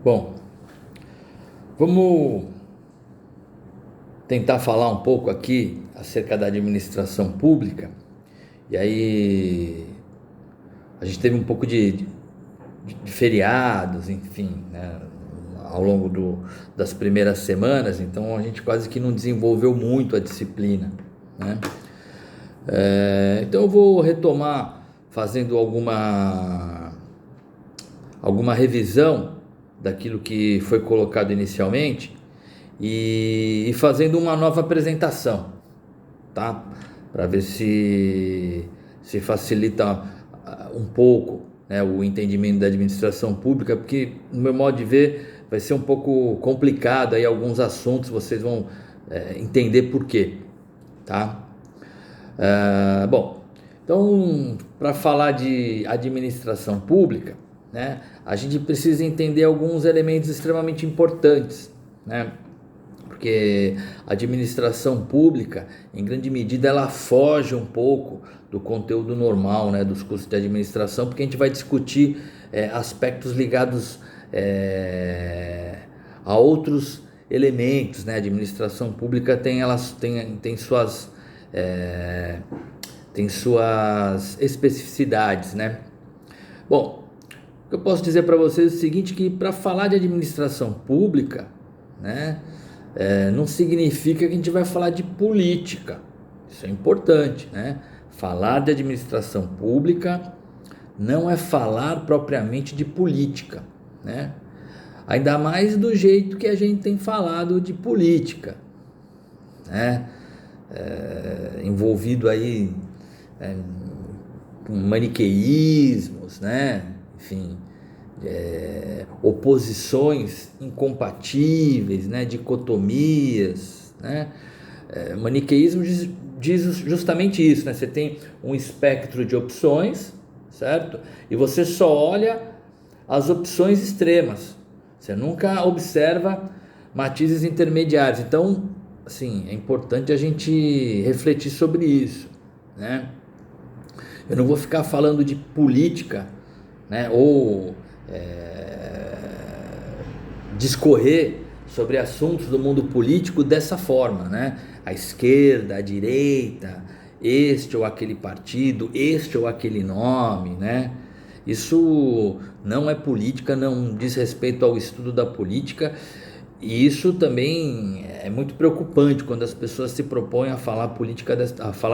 Bom, vamos tentar falar um pouco aqui acerca da administração pública. E aí a gente teve um pouco de feriados, enfim, né, ao longo das primeiras semanas, então a gente quase que não desenvolveu muito a disciplina, né? Então eu vou retomar fazendo alguma revisão daquilo que foi colocado inicialmente e fazendo uma nova apresentação, tá? Para ver se facilita um pouco, né, o entendimento da administração pública, porque no meu modo de ver vai ser um pouco complicado aí alguns assuntos, vocês vão entender por quê, tá? Bom, então, para falar de administração pública, né, a gente precisa entender alguns elementos extremamente importantes, né? Porque a administração pública, em grande medida, ela foge um pouco do conteúdo normal, né, dos cursos de administração, porque a gente vai discutir aspectos ligados a outros elementos, né? A administração pública tem suas especificidades, né? Bom, o que eu posso dizer para vocês é o seguinte, que para falar de administração pública, né, não significa que a gente vai falar de política. Isso é importante, né? Falar de administração pública não é falar propriamente de política, né? Ainda mais do jeito que a gente tem falado de política, né? Envolvido aí com maniqueísmos, né? Enfim, oposições incompatíveis, né? Dicotomias, né? Maniqueísmo diz justamente isso, né? Você tem um espectro de opções, certo? E você só olha as opções extremas, você nunca observa matizes intermediários. Então, assim, é importante a gente refletir sobre isso, né? Eu não vou ficar falando de política, né, ou discorrer sobre assuntos do mundo político dessa forma, né? A esquerda, a direita, este ou aquele partido, este ou aquele nome, né? Isso não é política, não diz respeito ao estudo da política, e isso também é muito preocupante quando as pessoas se propõem a falar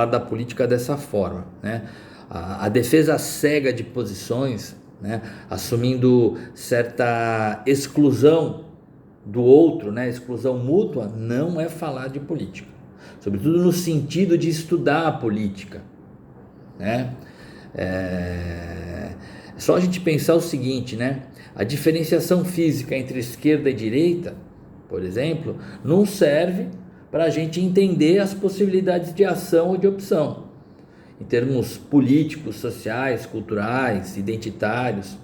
da política dessa forma, né? A defesa cega de posições, né, assumindo certa exclusão do outro, né, exclusão mútua, não é falar de política, sobretudo no sentido de estudar a política, né? É só a gente pensar o seguinte, né? A diferenciação física entre esquerda e direita, por exemplo, não serve para a gente entender as possibilidades de ação ou de opção, em termos políticos, sociais, culturais, identitários.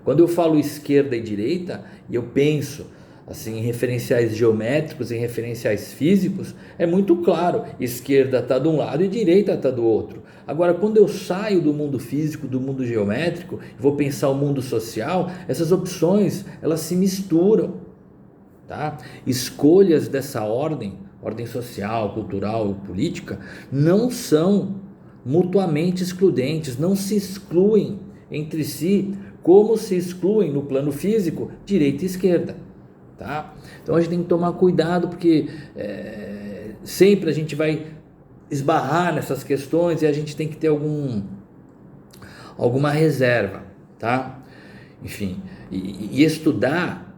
Quando eu falo esquerda e direita, e eu penso assim em referenciais geométricos, em referenciais físicos, é muito claro, esquerda está de um lado e direita está do outro. Agora, quando eu saio do mundo físico, do mundo geométrico, e vou pensar o mundo social, essas opções, elas se misturam, tá? Escolhas dessa ordem social, cultural e política, não são mutuamente excludentes, não se excluem entre si, como se excluem no plano físico direita e esquerda, tá? Então a gente tem que tomar cuidado, porque sempre a gente vai esbarrar nessas questões e a gente tem que ter alguma reserva, tá? Enfim, e estudar,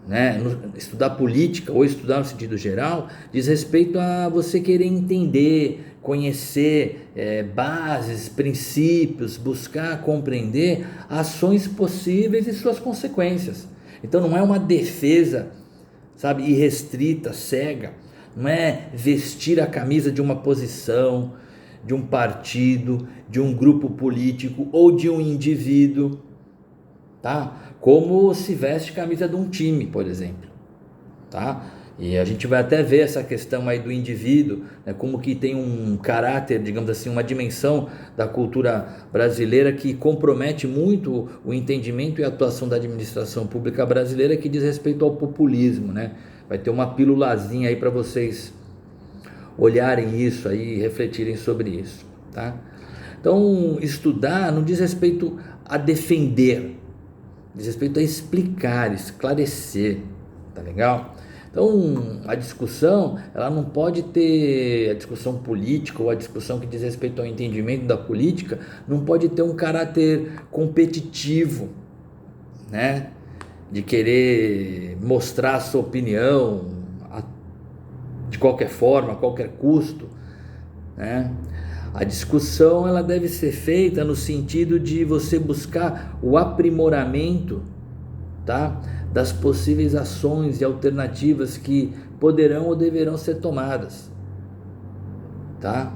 né, estudar política ou estudar no sentido geral diz respeito a você querer entender, conhecer bases, princípios, buscar compreender ações possíveis e suas consequências. Então não é uma defesa, sabe, irrestrita, cega, não é vestir a camisa de uma posição, de um partido, de um grupo político ou de um indivíduo, tá? Como se veste camisa de um time, por exemplo, tá? E a gente vai até ver essa questão aí do indivíduo, né, como que tem um caráter, digamos assim, uma dimensão da cultura brasileira que compromete muito o entendimento e a atuação da administração pública brasileira, que diz respeito ao populismo, né? Vai ter uma pílulazinha aí para vocês olharem isso aí, refletirem sobre isso, tá? Então, estudar não diz respeito a defender, diz respeito a explicar, esclarecer, tá legal? Então, a discussão, ela não pode ter, a discussão política ou a discussão que diz respeito ao entendimento da política, não pode ter um caráter competitivo, né? De querer mostrar a sua opinião de qualquer forma, a qualquer custo, né? A discussão, ela deve ser feita no sentido de você buscar o aprimoramento, tá? Das possíveis ações e alternativas que poderão ou deverão ser tomadas, tá?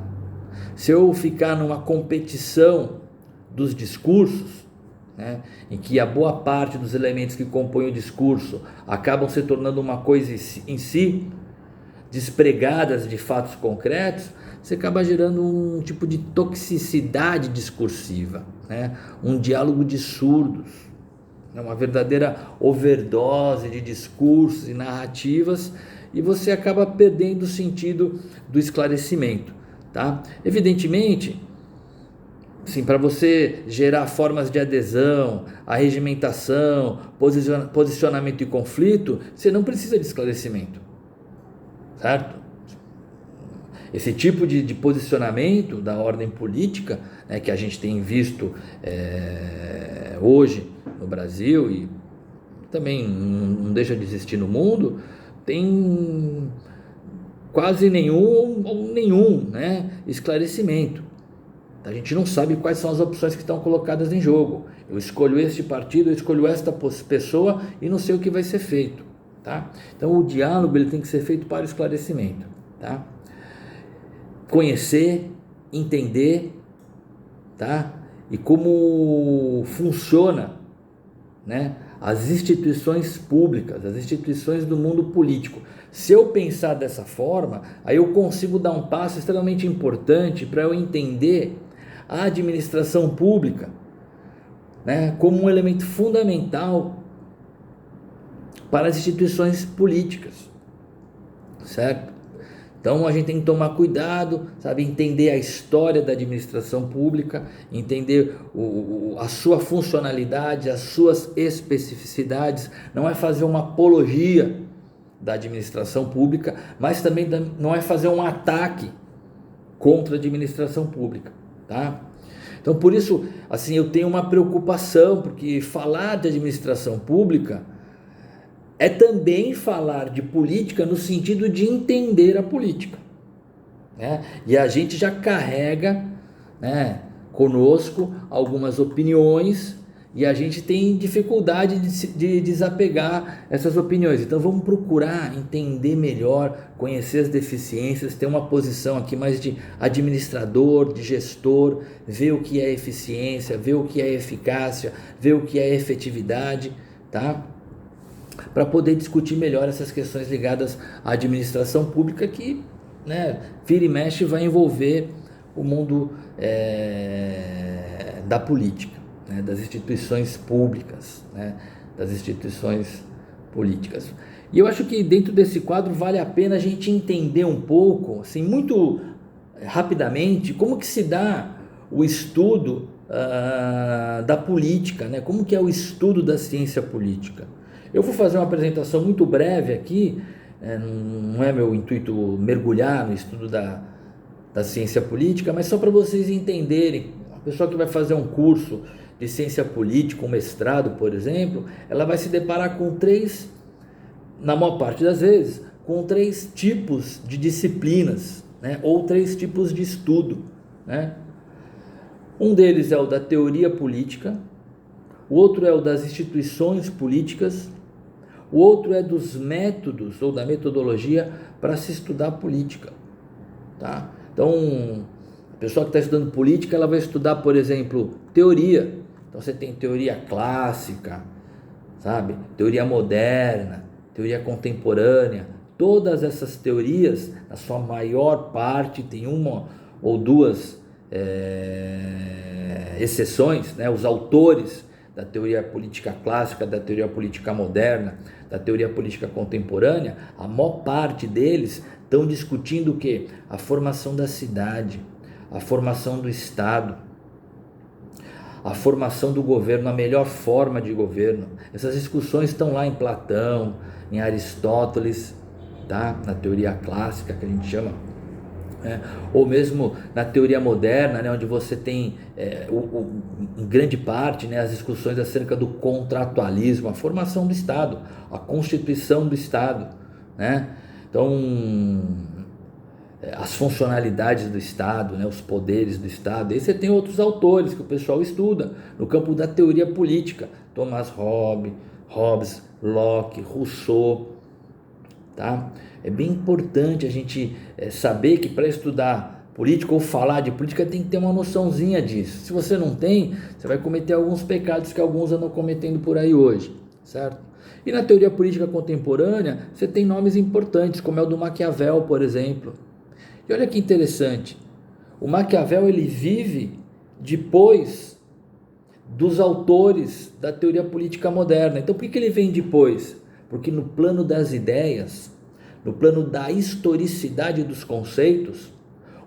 Se eu ficar numa competição dos discursos, né, em que a boa parte dos elementos que compõem o discurso acabam se tornando uma coisa em si, despregadas de fatos concretos, você acaba gerando um tipo de toxicidade discursiva, né? Um diálogo de surdos, uma verdadeira overdose de discursos e narrativas, e você acaba perdendo o sentido do esclarecimento, tá? Evidentemente, sim, para você gerar formas de adesão, arregimentação, posicionamento e conflito, você não precisa de esclarecimento, certo? Esse tipo de posicionamento da ordem política, né, que a gente tem visto hoje no Brasil e também não deixa de existir no mundo, tem quase nenhum ou nenhum, né, esclarecimento. A gente não sabe quais são as opções que estão colocadas em jogo. Eu escolho este partido, eu escolho esta pessoa e não sei o que vai ser feito, tá? Então o diálogo, ele tem que ser feito para o esclarecimento, tá? Conhecer, entender, tá? E como funciona, né, as instituições públicas, as instituições do mundo político. Se eu pensar dessa forma, aí eu consigo dar um passo extremamente importante para eu entender a administração pública, né, como um elemento fundamental para as instituições políticas, certo? Então a gente tem que tomar cuidado, sabe, entender a história da administração pública, entender a sua funcionalidade, as suas especificidades. Não é fazer uma apologia da administração pública, mas também não é fazer um ataque contra a administração pública, tá? Então por isso, assim, eu tenho uma preocupação, porque falar de administração pública é também falar de política no sentido de entender a política, né? E a gente já carrega, né, conosco algumas opiniões e a gente tem dificuldade de desapegar essas opiniões. Então vamos procurar entender melhor, conhecer as deficiências, ter uma posição aqui mais de administrador, de gestor, ver o que é eficiência, ver o que é eficácia, ver o que é efetividade, tá? Para poder discutir melhor essas questões ligadas à administração pública que, né, vira e mexe vai envolver o mundo da política, né, das instituições públicas, né, das instituições políticas. E eu acho que dentro desse quadro vale a pena a gente entender um pouco, assim, muito rapidamente, como que se dá o estudo da política, né? Como que é o estudo da ciência política. Eu vou fazer uma apresentação muito breve aqui, não é meu intuito mergulhar no estudo da ciência política, mas só para vocês entenderem. A pessoa que vai fazer um curso de ciência política, um mestrado, por exemplo, ela vai se deparar com na maior parte das vezes, com 3 tipos de disciplinas, né? Ou 3 tipos de estudo, né? Um deles é o da teoria política, o outro é o das instituições políticas, o outro é dos métodos ou da metodologia para se estudar política, tá? Então, a pessoa que está estudando política, ela vai estudar, por exemplo, teoria. Então você tem teoria clássica, sabe? Teoria moderna, teoria contemporânea, todas essas teorias, na sua maior parte, tem uma ou duas exceções, né? Os autores da teoria política clássica, da teoria política moderna, da teoria política contemporânea, a maior parte deles estão discutindo o quê? A formação da cidade, a formação do Estado, a formação do governo, a melhor forma de governo. Essas discussões estão lá em Platão, em Aristóteles, tá? Na teoria clássica que a gente chama, ou mesmo na teoria moderna, né? Onde você tem em grande parte, né, as discussões acerca do contratualismo, a formação do Estado, a constituição do Estado, né? Então, as funcionalidades do Estado, né, os poderes do Estado. Aí você tem outros autores que o pessoal estuda no campo da teoria política, Thomas Hobbes, Locke, Rousseau, tá? É bem importante a gente saber que para estudar política ou falar de política tem que ter uma noçãozinha disso. Se você não tem, você vai cometer alguns pecados que alguns andam cometendo por aí hoje, certo? E na teoria política contemporânea, você tem nomes importantes, como é o do Maquiavel, por exemplo. E olha que interessante, o Maquiavel ele vive depois dos autores da teoria política moderna. Então por que ele vem depois? Porque no plano das ideias, no plano da historicidade dos conceitos,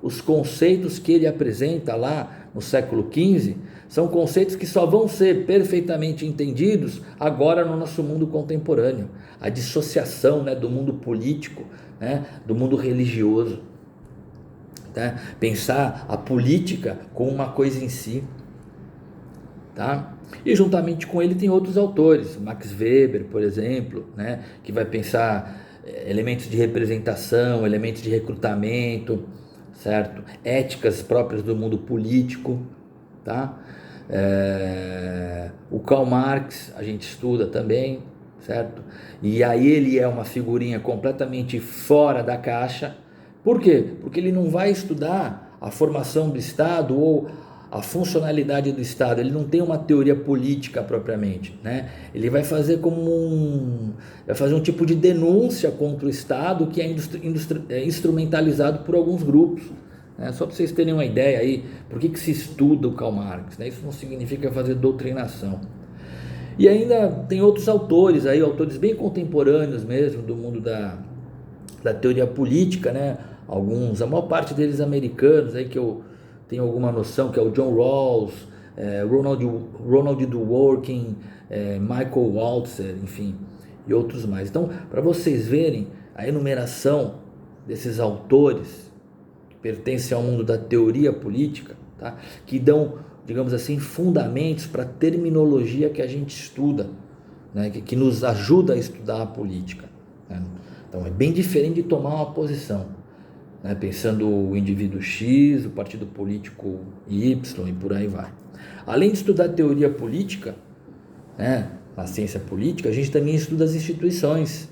os conceitos que ele apresenta lá no século XV são conceitos que só vão ser perfeitamente entendidos agora no nosso mundo contemporâneo. A dissociação, né, do mundo político, né, do mundo religioso. Tá? Pensar a política como uma coisa em si, tá? E juntamente com ele tem outros autores, Max Weber, por exemplo, né? Que vai pensar elementos de representação, elementos de recrutamento, certo? Éticas próprias do mundo político, tá? O Karl Marx a gente estuda também, certo? E aí ele é uma figurinha completamente fora da caixa. Por quê? Porque ele não vai estudar a formação do Estado ou a funcionalidade do Estado, ele não tem uma teoria política propriamente, né? Ele vai fazer vai fazer um tipo de denúncia contra o Estado que é instrumentalizado por alguns grupos, né? Só para vocês terem uma ideia aí, por que se estuda o Karl Marx, né? Isso não significa fazer doutrinação. E ainda tem outros autores aí, autores bem contemporâneos mesmo do mundo da teoria política, né? A maior parte deles americanos, aí que eu tenho alguma noção, que é o John Rawls, Ronald Dworkin, Michael Walzer, enfim, e outros mais. Então, para vocês verem a enumeração desses autores que pertencem ao mundo da teoria política, tá? Que dão, digamos assim, fundamentos para a terminologia que a gente estuda, né? Que nos ajuda a estudar a política, né? Então é bem diferente de tomar uma posição, né? Pensando o indivíduo X, o partido político Y e por aí vai. Além de estudar teoria política, né, na ciência política, a gente também estuda as instituições,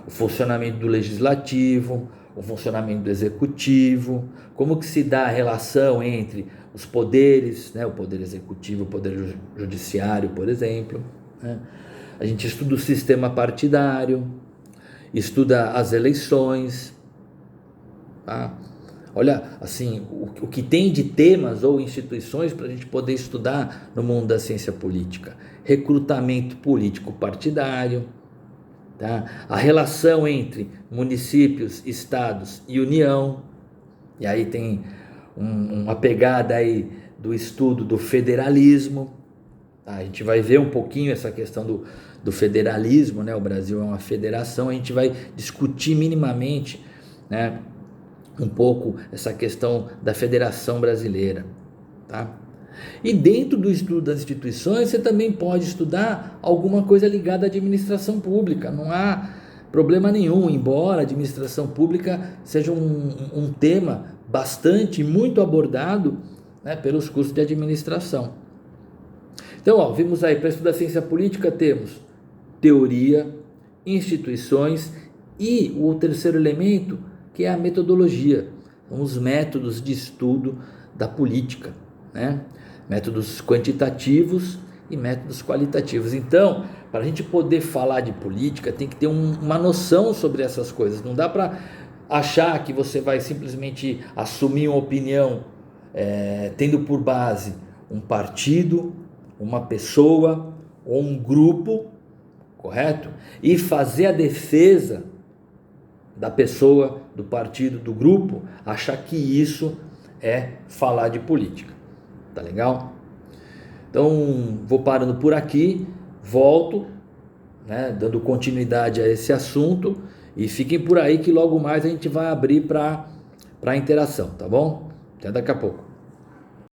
o funcionamento do legislativo, o funcionamento do executivo, como que se dá a relação entre os poderes, né, o poder executivo, o poder judiciário, por exemplo, né? A gente estuda o sistema partidário, estuda as eleições, tá? Olha, assim, o que tem de temas ou instituições para a gente poder estudar no mundo da ciência política: recrutamento político partidário, tá? A relação entre municípios, estados e União, e aí tem uma pegada aí do estudo do federalismo, tá? A gente vai ver um pouquinho essa questão do federalismo, né? O Brasil é uma federação, a gente vai discutir minimamente, né, um pouco essa questão da federação brasileira, tá? E dentro do estudo das instituições, você também pode estudar alguma coisa ligada à administração pública, não há problema nenhum, embora a administração pública seja um tema bastante, muito abordado, né, pelos cursos de administração. Então, vimos aí, para estudar ciência política, temos teoria, instituições e o terceiro elemento, que é a metodologia, são os métodos de estudo da política, né? Métodos quantitativos e métodos qualitativos. Então, para a gente poder falar de política, tem que ter uma noção sobre essas coisas. Não dá para achar que você vai simplesmente assumir uma opinião tendo por base um partido, uma pessoa ou um grupo, correto? E fazer a defesa da pessoa, do partido, do grupo, achar que isso é falar de política. Tá legal? Então, vou parando por aqui, volto, né, dando continuidade a esse assunto, e fiquem por aí que logo mais a gente vai abrir para interação, tá bom? Até daqui a pouco.